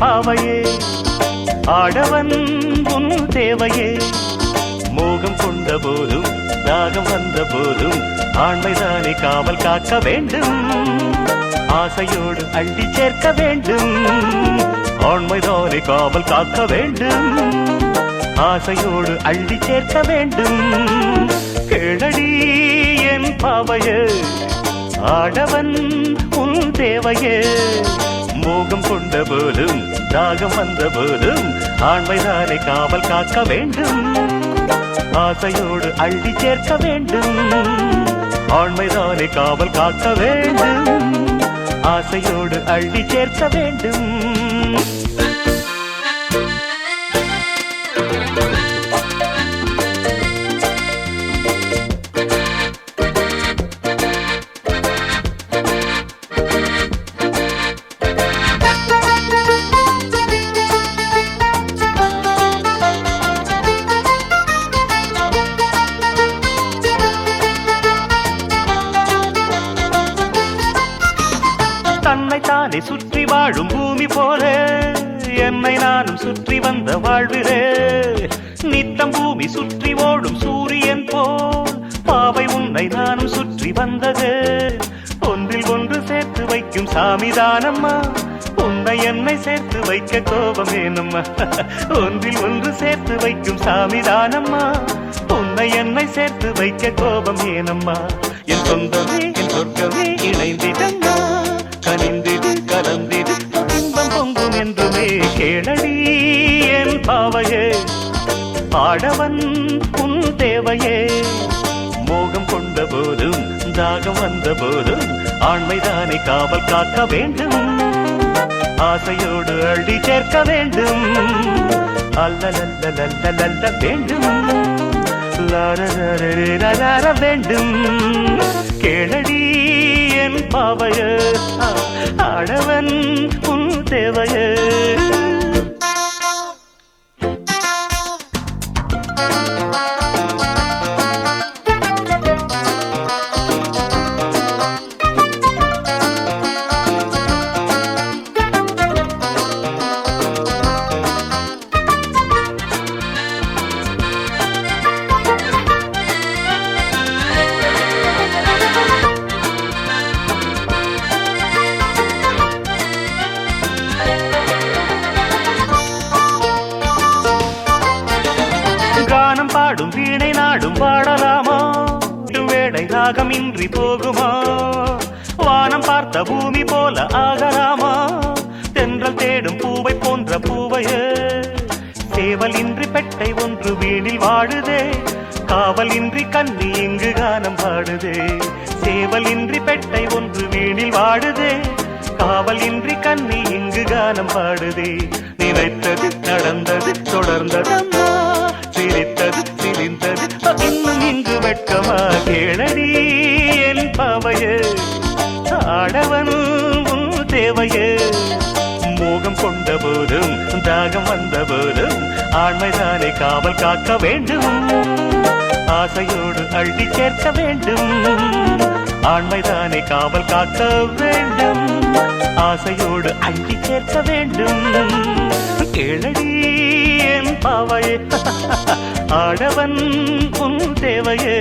பாவையே ஆடவன் உன் தேவையே மோகம் கொண்ட போதும் தாகம் வந்த போதும் ஆண்மைதானே காவல் காக்க வேண்டும் ஆசையோடு அள்ளி சேர்க்க வேண்டும் ஆண்மைதானே காவல் காக்க வேண்டும் ஆசையோடு அள்ளி சேர்க்க வேண்டும் கேளடி என் பாவையே ஆடவன் உன் தேவையே மோகம் கொண்ட போதும் தாகம் வந்த போதும் ஆண்மைதானே காவல் காக்க வேண்டும் ஆசையோடு அள்ளி சேர்க்க வேண்டும் ஆண்மைதானே காவல் காக்க வேண்டும் ஆசையோடு அள்ளி சேர்க்க வேண்டும் தன்னைத்தானே சுற்றி வாழும் பூமி போல என்னை நானும் சுற்றி வந்த வாழ்விலே நித்தம் பூமி சுற்றி ஓடும் சூரியன் போல் பாவை உன்னை நானும் சுற்றி வந்தது ஒன்றில் ஒன்று சேர்த்து வைக்கும் சாமிதானம்மா உன்னை என்னை சேர்த்து வைக்க கோபம் ஏனம்மா ஒன்றில் ஒன்று சேர்த்து வைக்கும் சாமிதானம்மா உன்னை என்னை சேர்த்து வைக்க கோபம் ஏனம்மா என் சொந்தமே என் சொர்க்கமே இணைந்திடம்மா கனிந்திடு கலந்திடு இன்பம் பொங்கும் என்றுமே கேளடி என் பாவையே ஆடவன் உன் தேவையே மோகம் கொண்ட போதும் தாகம் வந்த போதும் ஆண்மைதானே காவல் காக்க வேண்டும் ஆசையோடு அள்ளி சேர்க்க வேண்டும் அல்ல வேண்டும் லார வேண்டும் கேளடி என் பாவையே ஆடவன் உன் தேவையே கானம் பாடும் வீணை நாடும் பாடலாமா வேடை ராகமின்றி போகுமா வானம் பார்த்த பூமி போல ஆகலாமா தென்றல் தேடும் பூவை போன்ற பூவையே சேவலின்றி பெட்டை ஒன்று வீணில் வாடுதே காவலின்றி கண்ணி இங்கு கானம் பாடுதே சேவலின்றி பெட்டை ஒன்று வீணில் வாடுதே காவலின்றி கண்ணி இங்கு கானம் பாடுதே நினைத்தது நடந்தது தொடர்ந்ததம்மா சிரித்தது சிரிந்தது இன்னும் இங்கு வெட்கமா கேளடி என் பாவையே ஆடவன் உன் தேவையே மோகம் கொண்ட போதும் தாகம் வந்த போதும் ஆண்மைதானே காவல் காக்க வேண்டும் ஆசையோடு அள்ளி சேர்க்க வேண்டும் ஆண்மைதானே காவல் காக்க வேண்டும் ஆசையோடு அள்ளி சேர்க்க வேண்டும் கேளடி என் பாவையே ஆடவன் உன் தேவையே